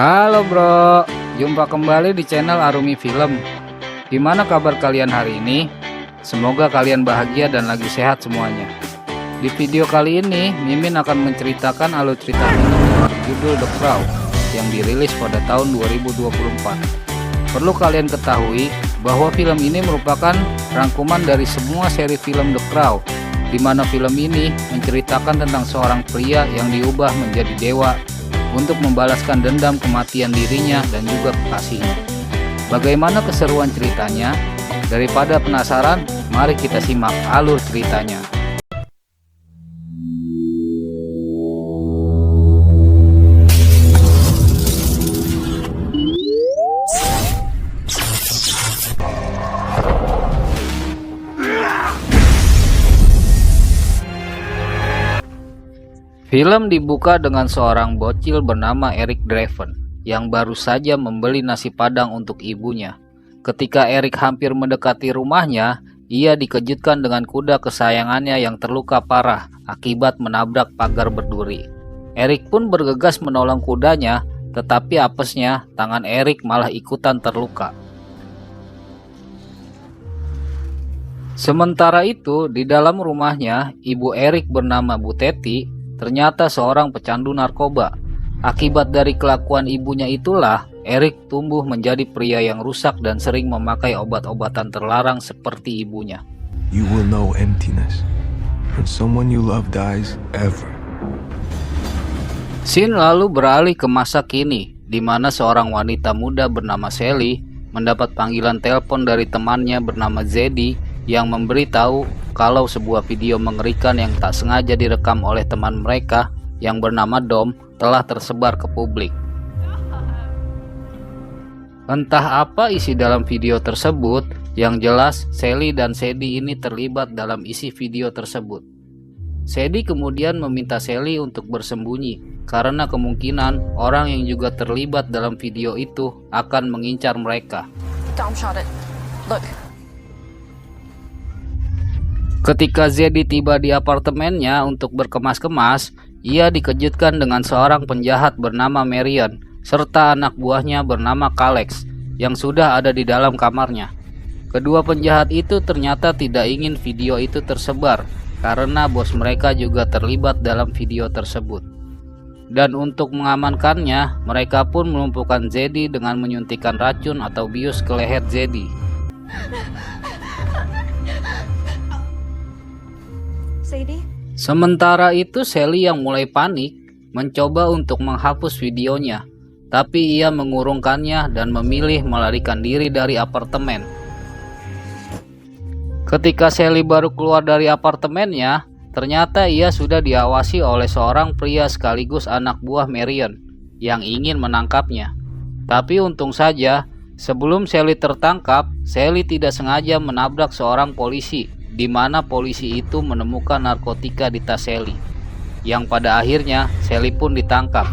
Halo bro, jumpa kembali di channel Arumi Film. Gimana kabar kalian hari ini? Semoga kalian bahagia dan lagi sehat semuanya. Di video kali ini, Mimin akan menceritakan alur cerita film dengan judul The Crow yang dirilis pada tahun 2024. Perlu kalian ketahui bahwa film ini merupakan rangkuman dari semua seri film The Crow, di mana film ini menceritakan tentang seorang pria yang diubah menjadi dewa untuk membalaskan dendam kematian dirinya dan juga kekasihnya. Bagaimana keseruan ceritanya? Daripada penasaran, mari kita simak alur ceritanya. Film dibuka dengan seorang bocil bernama Eric Draven yang baru saja membeli nasi padang untuk ibunya. Ketika Eric hampir mendekati rumahnya, ia dikejutkan dengan kuda kesayangannya yang terluka parah akibat menabrak pagar berduri. Eric pun bergegas menolong kudanya, tetapi apesnya tangan Eric malah ikutan terluka. Sementara itu, di dalam rumahnya, ibu Eric bernama Bu Teti ternyata seorang pecandu narkoba. Akibat dari kelakuan ibunya itulah, Eric tumbuh menjadi pria yang rusak dan sering memakai obat-obatan terlarang seperti ibunya. You will know emptiness when someone you love dies ever. Scene lalu beralih ke masa kini, di mana seorang wanita muda bernama Sally mendapat panggilan telepon dari temannya bernama Zeddy yang memberitahu kalau sebuah video mengerikan yang tak sengaja direkam oleh teman mereka yang bernama Dom telah tersebar ke publik. Entah apa isi dalam video tersebut, yang jelas Sally dan Sadie ini terlibat dalam isi video tersebut. Sadie kemudian meminta Sally untuk bersembunyi karena kemungkinan orang yang juga terlibat dalam video itu akan mengincar mereka. Dom shot it. Look. Ketika Zeddy tiba di apartemennya untuk berkemas-kemas, ia dikejutkan dengan seorang penjahat bernama Marion serta anak buahnya bernama Kalex yang sudah ada di dalam kamarnya. Kedua penjahat itu ternyata tidak ingin video itu tersebar karena bos mereka juga terlibat dalam video tersebut. Dan untuk mengamankannya, mereka pun melumpuhkan Zeddy dengan menyuntikkan racun atau bius ke leher Zeddy. Sementara itu Sally yang mulai panik mencoba untuk menghapus videonya, tapi ia mengurungkannya dan memilih melarikan diri dari apartemen. Ketika Sally baru keluar dari apartemennya, ternyata ia sudah diawasi oleh seorang pria sekaligus anak buah Marion yang ingin menangkapnya. Tapi untung saja, sebelum Sally tertangkap, Sally tidak sengaja menabrak seorang polisi, di mana polisi itu menemukan narkotika di tas Sally, yang pada akhirnya Sally pun ditangkap.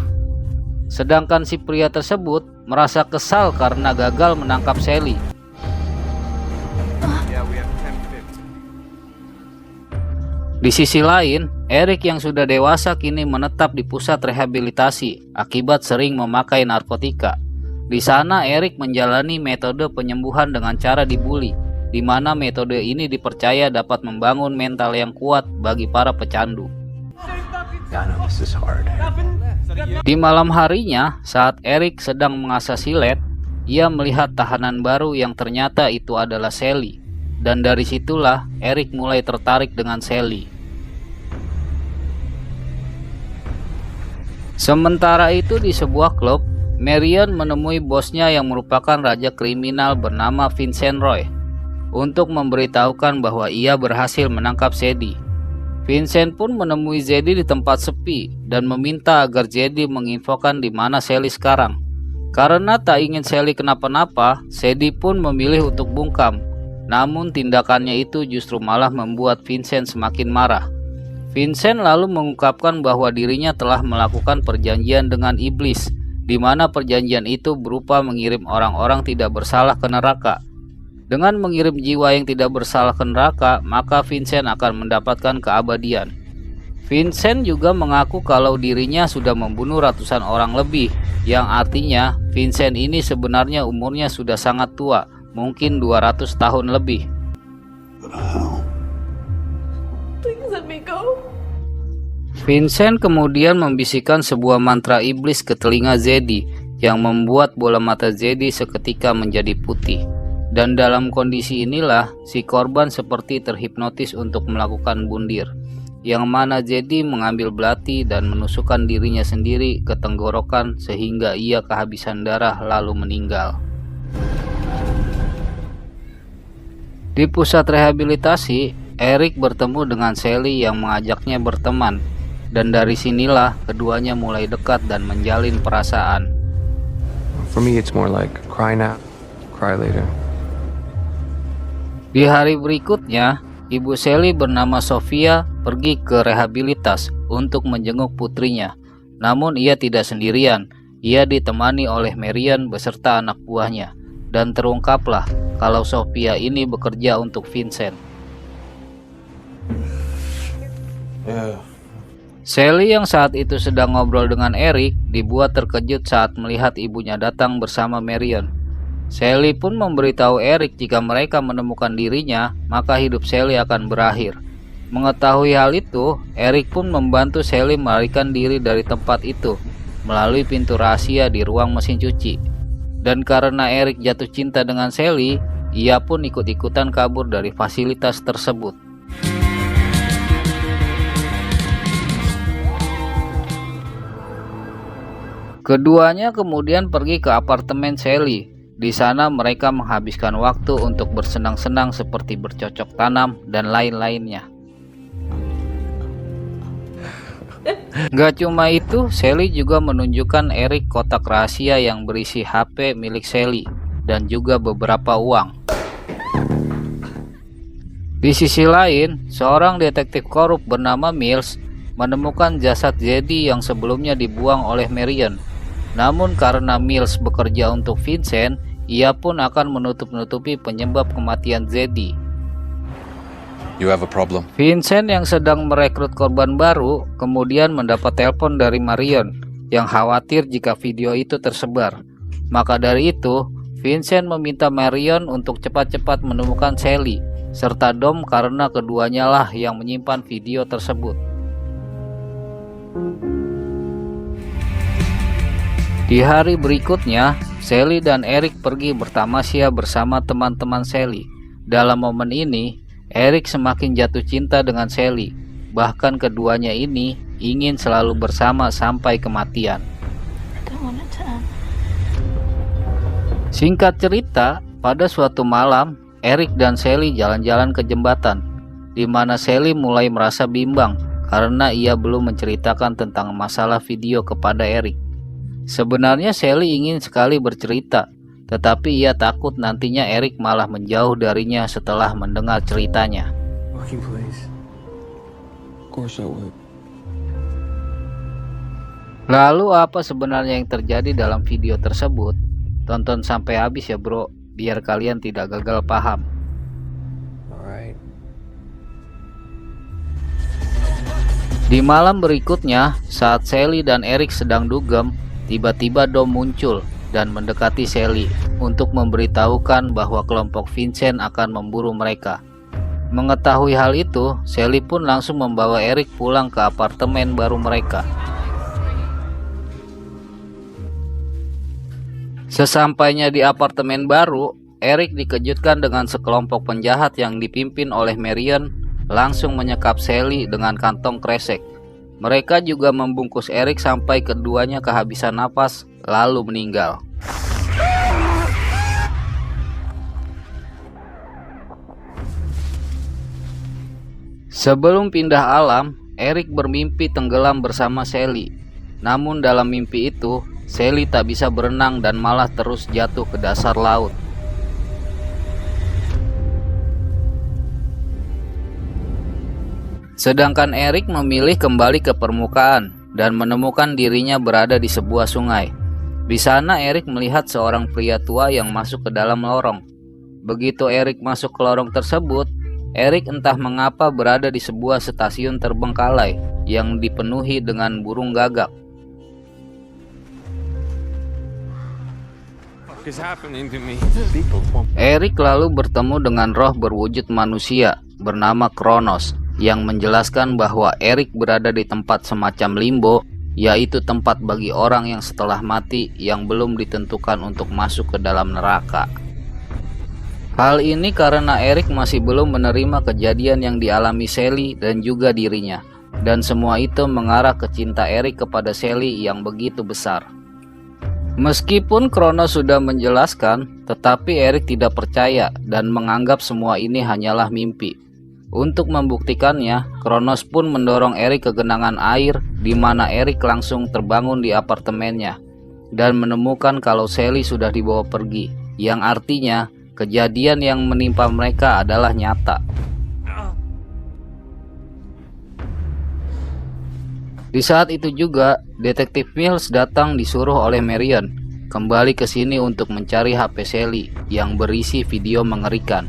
Sedangkan si pria tersebut merasa kesal karena gagal menangkap Sally. Di sisi lain, Eric yang sudah dewasa kini menetap di pusat rehabilitasi akibat sering memakai narkotika. Di sana Eric menjalani metode penyembuhan dengan cara dibully, di mana metode ini dipercaya dapat membangun mental yang kuat bagi para pecandu. Di malam harinya, saat Eric sedang mengasah silet, ia melihat tahanan baru yang ternyata itu adalah Sally, dan dari situlah Eric mulai tertarik dengan Sally. Sementara itu di sebuah klub, Marion menemui bosnya yang merupakan raja kriminal bernama Vincent Roy untuk memberitahukan bahwa ia berhasil menangkap Zeddy. Vincent pun menemui Zeddy di tempat sepi dan meminta agar Zeddy menginfokan di mana Sally sekarang. Karena tak ingin Sally kenapa-napa, Zeddy pun memilih untuk bungkam. Namun tindakannya itu justru malah membuat Vincent semakin marah. Vincent lalu mengungkapkan bahwa dirinya telah melakukan perjanjian dengan iblis, di mana perjanjian itu berupa mengirim orang-orang tidak bersalah ke neraka. Dengan mengirim jiwa yang tidak bersalah ke neraka, maka Vincent akan mendapatkan keabadian. Vincent juga mengaku kalau dirinya sudah membunuh ratusan orang lebih, yang artinya Vincent ini sebenarnya umurnya sudah sangat tua, mungkin 200 tahun lebih. Please let me go. Vincent kemudian membisikkan sebuah mantra iblis ke telinga Zeddy yang membuat bola mata Zeddy seketika menjadi putih. Dan dalam kondisi inilah si korban seperti terhipnotis untuk melakukan bundir, yang mana Zeddy mengambil belati dan menusukkan dirinya sendiri ke tenggorokan sehingga ia kehabisan darah lalu meninggal. Di pusat rehabilitasi, Eric bertemu dengan Sally yang mengajaknya berteman, dan dari sinilah keduanya mulai dekat dan menjalin perasaan. For me, it's more like cry now, cry later. Di hari berikutnya, Ibu Sally bernama Sofia pergi ke rehabilitas untuk menjenguk putrinya. Namun ia tidak sendirian, ia ditemani oleh Marion beserta anak buahnya. Dan terungkaplah kalau Sofia ini bekerja untuk Vincent. Sally yang saat itu sedang ngobrol dengan Eric dibuat terkejut saat melihat ibunya datang bersama Marion. Sally pun memberitahu Eric jika mereka menemukan dirinya, maka hidup Sally akan berakhir. Mengetahui hal itu, Eric pun membantu Sally melarikan diri dari tempat itu melalui pintu rahasia di ruang mesin cuci. Dan karena Eric jatuh cinta dengan Sally, ia pun ikut-ikutan kabur dari fasilitas tersebut. Keduanya kemudian pergi ke apartemen Sally. Di sana mereka menghabiskan waktu untuk bersenang-senang seperti bercocok tanam dan lain-lainnya. Gak cuma itu, Sally juga menunjukkan Eric kotak rahasia yang berisi HP milik Sally dan juga beberapa uang. Di sisi lain, seorang detektif korup bernama Mills menemukan jasad Zeddy yang sebelumnya dibuang oleh Marion. Namun karena Mills bekerja untuk Vincent, ia pun akan menutup-nutupi penyebab kematian Zeddy. You have a problem. Vincent yang sedang merekrut korban baru kemudian mendapat telepon dari Marion yang khawatir jika video itu tersebar. Maka dari itu, Vincent meminta Marion untuk cepat-cepat menemukan Sally serta Dom karena keduanya lah yang menyimpan video tersebut. Di hari berikutnya, Sally dan Eric pergi bertamasya bersama teman-teman Sally. Dalam momen ini, Eric semakin jatuh cinta dengan Sally. Bahkan keduanya ini ingin selalu bersama sampai kematian. Singkat cerita, pada suatu malam, Eric dan Sally jalan-jalan ke jembatan, di mana Sally mulai merasa bimbang karena ia belum menceritakan tentang masalah video kepada Eric. Sebenarnya Sally ingin sekali bercerita, tetapi ia takut nantinya Eric malah menjauh darinya setelah mendengar ceritanya. Working place. Of course I would. Lalu apa sebenarnya yang terjadi dalam video tersebut? Tonton sampai habis ya bro, biar kalian tidak gagal paham. Alright. Di malam berikutnya, saat Sally dan Eric sedang dugem, tiba-tiba Dom muncul dan mendekati Sally untuk memberitahukan bahwa kelompok Vincent akan memburu mereka. Mengetahui hal itu, Sally pun langsung membawa Eric pulang ke apartemen baru mereka. Sesampainya di apartemen baru, Eric dikejutkan dengan sekelompok penjahat yang dipimpin oleh Marion langsung menyekap Sally dengan kantong kresek. Mereka juga membungkus Eric sampai keduanya kehabisan napas lalu meninggal. Sebelum pindah alam, Eric bermimpi tenggelam bersama Sally. Namun dalam mimpi itu, Sally tak bisa berenang dan malah terus jatuh ke dasar laut. Sedangkan Eric memilih kembali ke permukaan dan menemukan dirinya berada di sebuah sungai. Di sana Eric melihat seorang pria tua yang masuk ke dalam lorong. Begitu Eric masuk ke lorong tersebut, Eric entah mengapa berada di sebuah stasiun terbengkalai yang dipenuhi dengan burung gagak. What is happening to me? Eric lalu bertemu dengan roh berwujud manusia bernama Kronos yang menjelaskan bahwa Eric berada di tempat semacam limbo, yaitu tempat bagi orang yang setelah mati yang belum ditentukan untuk masuk ke dalam neraka. Hal ini karena Eric masih belum menerima kejadian yang dialami Sally dan juga dirinya, dan semua itu mengarah ke cinta Eric kepada Sally yang begitu besar. Meskipun Kronos sudah menjelaskan, tetapi Eric tidak percaya dan menganggap semua ini hanyalah mimpi. Untuk membuktikannya, Kronos pun mendorong Eric ke genangan air, di mana Eric langsung terbangun di apartemennya dan menemukan kalau Sally sudah dibawa pergi, yang artinya kejadian yang menimpa mereka adalah nyata. Di saat itu juga, Detektif Mills datang disuruh oleh Marion kembali ke sini untuk mencari HP Sally yang berisi video mengerikan.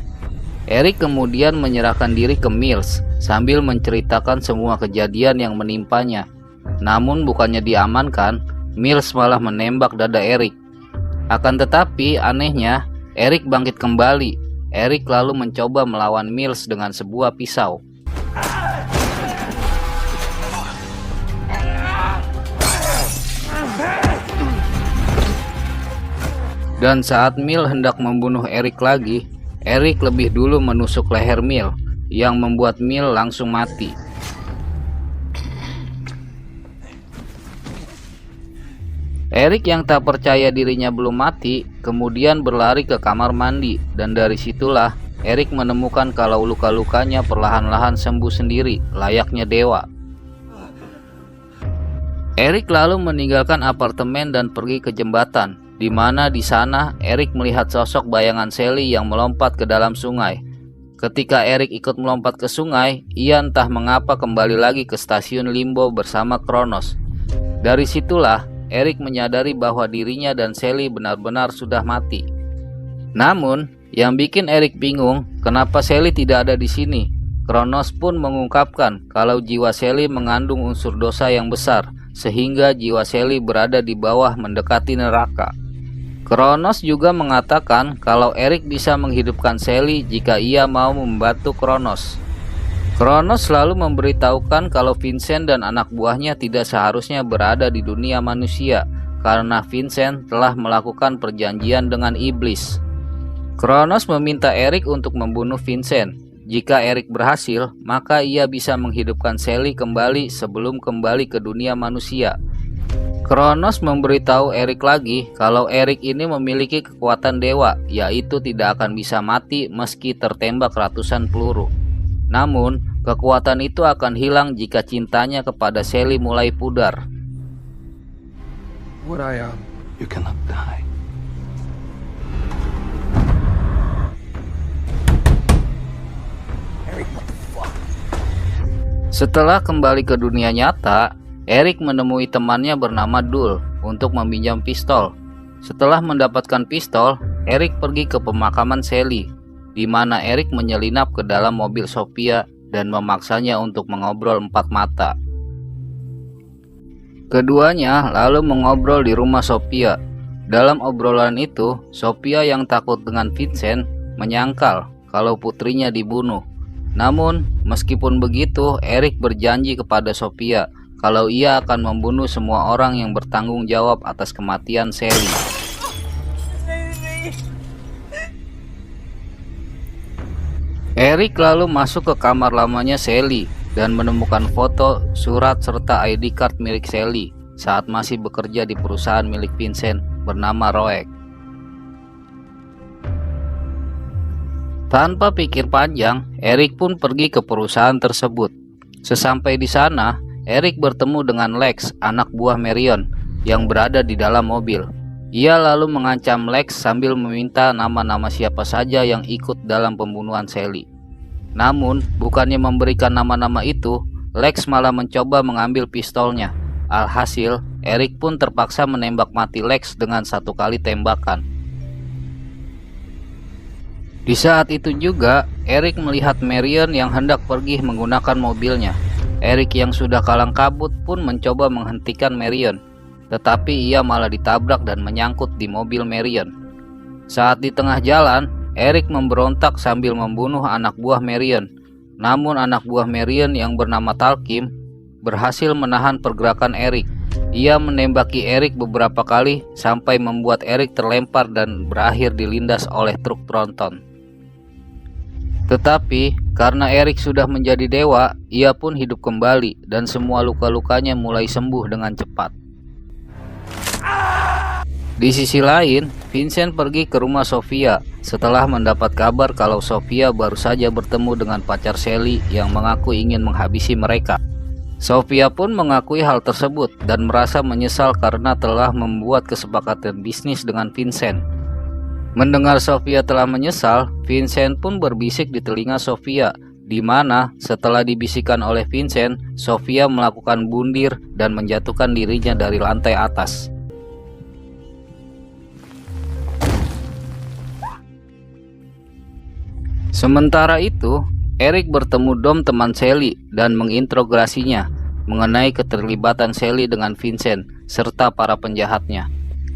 Eric kemudian menyerahkan diri ke Mills sambil menceritakan semua kejadian yang menimpanya. Namun bukannya diamankan, Mills malah menembak dada Eric. Akan tetapi anehnya, Eric bangkit kembali. Eric lalu mencoba melawan Mills dengan sebuah pisau. Dan saat Mills hendak membunuh Eric lagi, Eric lebih dulu menusuk leher Mills yang membuat Mills langsung mati. Eric yang tak percaya dirinya belum mati, kemudian berlari ke kamar mandi, dan dari situlah Eric menemukan kalau luka-lukanya perlahan-lahan sembuh sendiri, layaknya dewa. Eric lalu meninggalkan apartemen dan pergi ke jembatan, di mana di sana Eric melihat sosok bayangan Sally yang melompat ke dalam sungai. Ketika Eric ikut melompat ke sungai, ia entah mengapa kembali lagi ke stasiun limbo bersama Kronos. Dari situlah Eric menyadari bahwa dirinya dan Sally benar-benar sudah mati. Namun, yang bikin Eric bingung, kenapa Sally tidak ada di sini. Kronos pun mengungkapkan kalau jiwa Sally mengandung unsur dosa yang besar, sehingga jiwa Sally berada di bawah mendekati neraka. Kronos juga mengatakan kalau Eric bisa menghidupkan Sally jika ia mau membantu Kronos. Kronos selalu memberitahukan kalau Vincent dan anak buahnya tidak seharusnya berada di dunia manusia karena Vincent telah melakukan perjanjian dengan iblis. Kronos meminta Eric untuk membunuh Vincent. Jika Eric berhasil, maka ia bisa menghidupkan Sally kembali sebelum kembali ke dunia manusia. Kronos memberitahu Eric lagi kalau Eric ini memiliki kekuatan dewa, yaitu tidak akan bisa mati meski tertembak ratusan peluru. Namun, kekuatan itu akan hilang jika cintanya kepada Sally mulai pudar. You cannot die. Setelah kembali ke dunia nyata, Eric menemui temannya bernama Dul untuk meminjam pistol. Setelah mendapatkan pistol, Eric pergi ke pemakaman Sally, di mana Eric menyelinap ke dalam mobil Sophia dan memaksanya untuk mengobrol empat mata. Keduanya lalu mengobrol di rumah Sophia. Dalam obrolan itu, Sophia yang takut dengan Vincent menyangkal kalau putrinya dibunuh. Namun, meskipun begitu, Eric berjanji kepada Sophia kalau ia akan membunuh semua orang yang bertanggung jawab atas kematian Sally. Eric lalu masuk ke kamar lamanya Sally dan menemukan foto, surat, serta ID card milik Sally saat masih bekerja di perusahaan milik Vincent bernama Roek. Tanpa pikir panjang, Eric pun pergi ke perusahaan tersebut. Sesampai di sana, Eric bertemu dengan Lex, anak buah Marion, yang berada di dalam mobil. Ia lalu mengancam Lex sambil meminta nama-nama siapa saja yang ikut dalam pembunuhan Sally. Namun, bukannya memberikan nama-nama itu, Lex malah mencoba mengambil pistolnya. Alhasil, Eric pun terpaksa menembak mati Lex dengan satu kali tembakan. Di saat itu juga, Eric melihat Marion yang hendak pergi menggunakan mobilnya. Eric yang sudah kalang kabut pun mencoba menghentikan Marion, tetapi ia malah ditabrak dan menyangkut di mobil Marion. Saat di tengah jalan, Eric memberontak sambil membunuh anak buah Marion. Namun anak buah Marion yang bernama Talkim berhasil menahan pergerakan Eric. Ia menembaki Eric beberapa kali sampai membuat Eric terlempar dan berakhir dilindas oleh truk tronton. Tetapi karena Eric sudah menjadi dewa, ia pun hidup kembali dan semua luka-lukanya mulai sembuh dengan cepat. Di sisi lain, Vincent pergi ke rumah Sofia setelah mendapat kabar kalau Sofia baru saja bertemu dengan pacar Sally yang mengaku ingin menghabisi mereka. Sofia pun mengakui hal tersebut dan merasa menyesal karena telah membuat kesepakatan bisnis dengan Vincent. Mendengar Sofia telah menyesal, Vincent pun berbisik di telinga Sofia, di mana setelah dibisikkan oleh Vincent, Sofia melakukan bundir dan menjatuhkan dirinya dari lantai atas. Sementara itu, Eric bertemu Dom teman Sally dan menginterogasinya mengenai keterlibatan Sally dengan Vincent serta para penjahatnya.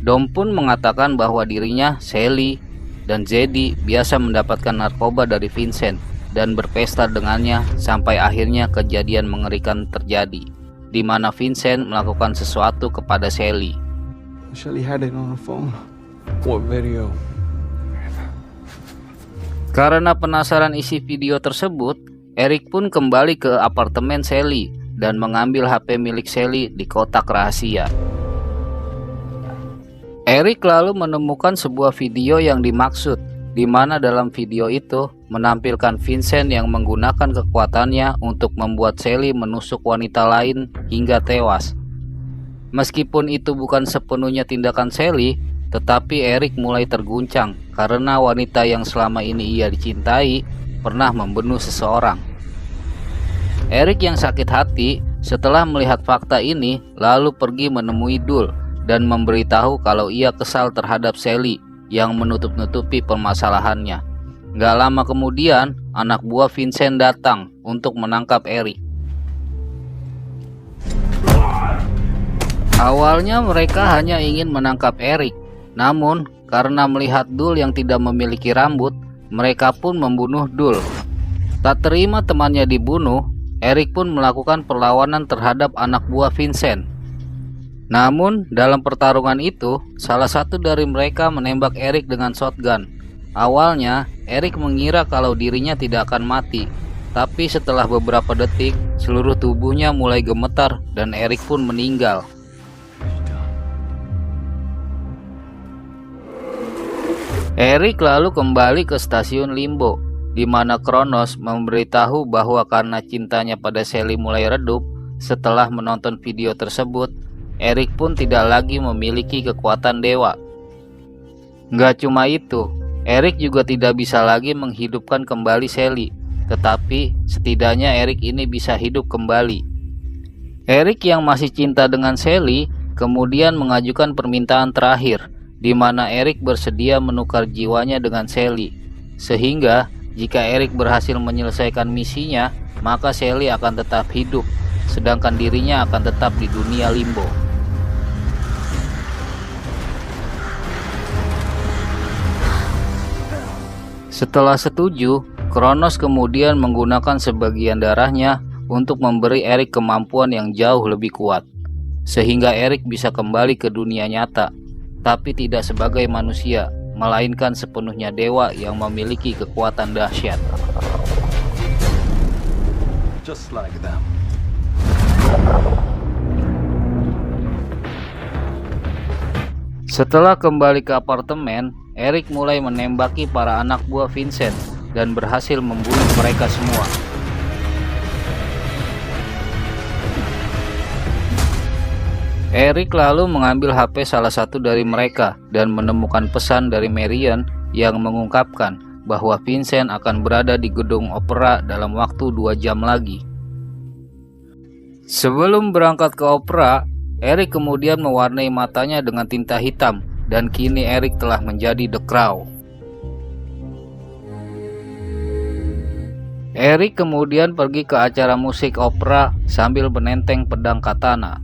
Dom pun mengatakan bahwa dirinya, Sally, dan Zeddy biasa mendapatkan narkoba dari Vincent dan berpesta dengannya sampai akhirnya kejadian mengerikan terjadi, di mana Vincent melakukan sesuatu kepada Sally. Shelly had it on her phone. What video? Karena penasaran isi video tersebut, Eric pun kembali ke apartemen Sally dan mengambil HP milik Sally di kotak rahasia. Eric lalu menemukan sebuah video yang dimaksud, di mana dalam video itu menampilkan Vincent yang menggunakan kekuatannya untuk membuat Sally menusuk wanita lain hingga tewas. Meskipun itu bukan sepenuhnya tindakan Sally, tetapi Eric mulai terguncang karena wanita yang selama ini ia dicintai pernah membunuh seseorang. Eric yang sakit hati setelah melihat fakta ini lalu pergi menemui Dul dan memberitahu kalau ia kesal terhadap Sally yang menutup-nutupi permasalahannya. Gak lama kemudian, anak buah Vincent datang untuk menangkap Eric. Awalnya mereka hanya ingin menangkap Eric, namun karena melihat Dul yang tidak memiliki rambut, mereka pun membunuh Dul. Tak terima temannya dibunuh, Eric pun melakukan perlawanan terhadap anak buah Vincent. Namun dalam pertarungan itu, salah satu dari mereka menembak Eric dengan shotgun. Awalnya, Eric mengira kalau dirinya tidak akan mati, tapi setelah beberapa detik, seluruh tubuhnya mulai gemetar dan Eric pun meninggal. Eric lalu kembali ke stasiun Limbo, di mana Kronos memberitahu bahwa karena cintanya pada Sally mulai redup setelah menonton video tersebut, Eric pun tidak lagi memiliki kekuatan dewa. Gak cuma itu, Eric juga tidak bisa lagi menghidupkan kembali Sally, tetapi setidaknya Eric ini bisa hidup kembali. Eric yang masih cinta dengan Sally kemudian mengajukan permintaan terakhir, di mana Eric bersedia menukar jiwanya dengan Sally, sehingga jika Eric berhasil menyelesaikan misinya, maka Sally akan tetap hidup, sedangkan dirinya akan tetap di dunia Limbo. Setelah setuju, Kronos kemudian menggunakan sebagian darahnya untuk memberi Eric kemampuan yang jauh lebih kuat, sehingga Eric bisa kembali ke dunia nyata, tapi tidak sebagai manusia, melainkan sepenuhnya dewa yang memiliki kekuatan dahsyat. Just like them. Setelah kembali ke apartemen, Eric mulai menembaki para anak buah Vincent dan berhasil membunuh mereka semua. Eric lalu mengambil HP salah satu dari mereka dan menemukan pesan dari Marion yang mengungkapkan bahwa Vincent akan berada di gedung opera dalam waktu 2 jam lagi. Sebelum berangkat ke opera, Eric kemudian mewarnai matanya dengan tinta hitam dan kini Eric telah menjadi The Crow. Eric kemudian pergi ke acara musik opera sambil menenteng pedang katana.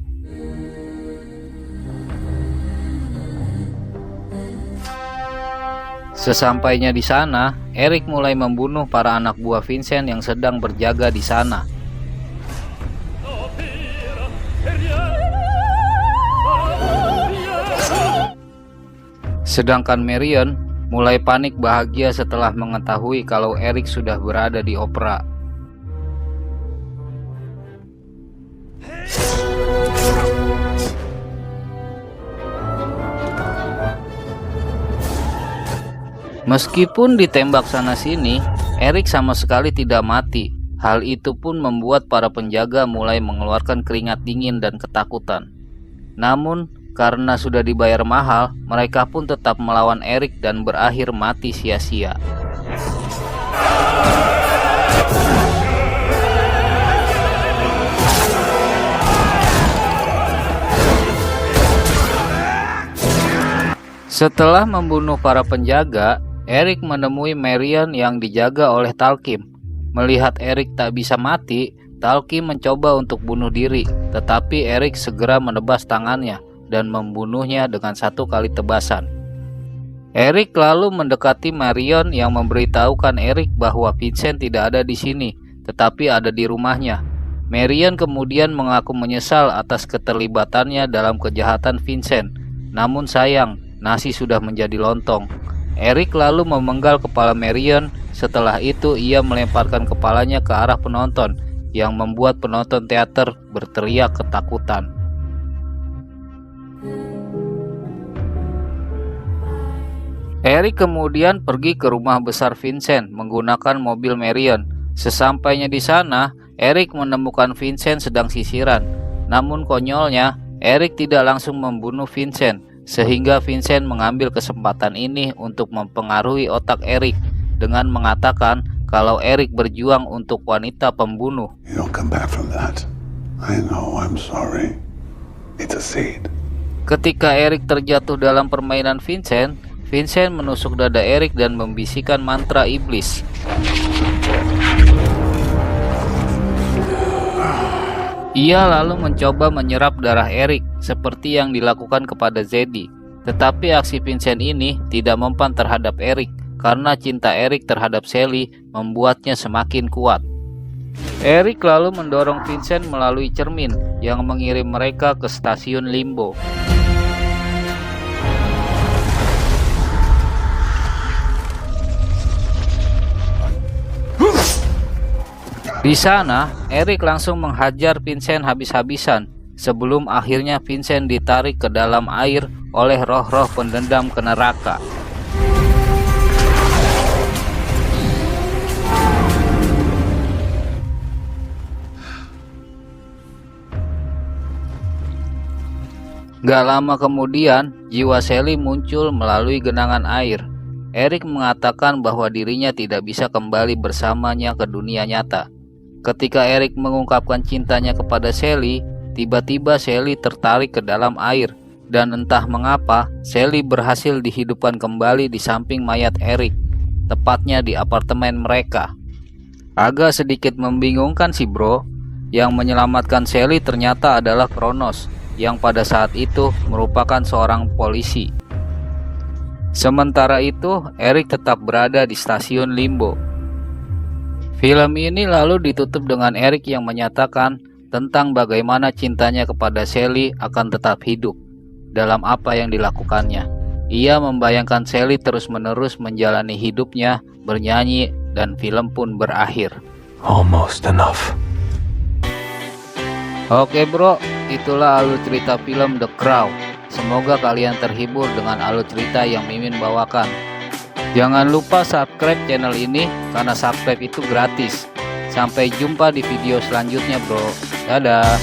Sesampainya di sana, Eric mulai membunuh para anak buah Vincent yang sedang berjaga di sana. Sedangkan Marion mulai panik bahagia setelah mengetahui kalau Eric sudah berada di opera. Meskipun ditembak sana-sini, Eric sama sekali tidak mati. Hal itu pun membuat para penjaga mulai mengeluarkan keringat dingin dan ketakutan. Namun, karena sudah dibayar mahal, mereka pun tetap melawan Eric dan berakhir mati sia-sia. Setelah membunuh para penjaga, Eric menemui Marion yang dijaga oleh Talkim. Melihat Eric tak bisa mati, Talkim mencoba untuk bunuh diri, tetapi Eric segera menebas tangannya dan membunuhnya dengan 1 kali tebasan. Eric lalu mendekati Marion yang memberitahukan Eric bahwa Vincent tidak ada di sini, tetapi ada di rumahnya. Marion kemudian mengaku menyesal atas keterlibatannya dalam kejahatan Vincent. Namun sayang, nasi sudah menjadi lontong. Eric lalu memenggal kepala Marion. Setelah itu ia melemparkan kepalanya ke arah penonton, yang membuat penonton teater berteriak ketakutan. Eric kemudian pergi ke rumah besar Vincent menggunakan mobil Marion. Sesampainya di sana, Eric menemukan Vincent sedang sisiran. Namun konyolnya, Eric tidak langsung membunuh Vincent, sehingga Vincent mengambil kesempatan ini untuk mempengaruhi otak Eric dengan mengatakan kalau Eric berjuang untuk wanita pembunuh. You don't come back from that. I know, I'm sorry. It's a seed. Ketika Eric terjatuh dalam permainan Vincent, Vincent menusuk dada Eric dan membisikkan mantra iblis. Ia lalu mencoba menyerap darah Eric seperti yang dilakukan kepada Zeddy. Tetapi aksi Vincent ini tidak mempan terhadap Eric karena cinta Eric terhadap Sally membuatnya semakin kuat. Eric lalu mendorong Vincent melalui cermin yang mengirim mereka ke stasiun Limbo. Di sana, Eric langsung menghajar Vincent habis-habisan sebelum akhirnya Vincent ditarik ke dalam air oleh roh-roh pendendam ke neraka. Gak lama kemudian, jiwa Sally muncul melalui genangan air. Eric mengatakan bahwa dirinya tidak bisa kembali bersamanya ke dunia nyata. Ketika Eric mengungkapkan cintanya kepada Sally, tiba-tiba Sally tertarik ke dalam air, dan entah mengapa Sally berhasil dihidupkan kembali di samping mayat Eric, tepatnya di apartemen mereka. Agak sedikit membingungkan sih bro, yang menyelamatkan Sally ternyata adalah Kronos, yang pada saat itu merupakan seorang polisi. Sementara itu, Eric tetap berada di stasiun Limbo. Film ini lalu ditutup dengan Eric yang menyatakan tentang bagaimana cintanya kepada Sally akan tetap hidup dalam apa yang dilakukannya. Ia membayangkan Sally terus-menerus menjalani hidupnya, bernyanyi, dan film pun berakhir. Almost enough. Oke bro, itulah alur cerita film The Crow. Semoga kalian terhibur dengan alur cerita yang Mimin bawakan. Jangan lupa subscribe channel ini karena subscribe itu gratis. Sampai jumpa di video selanjutnya bro. Dadah.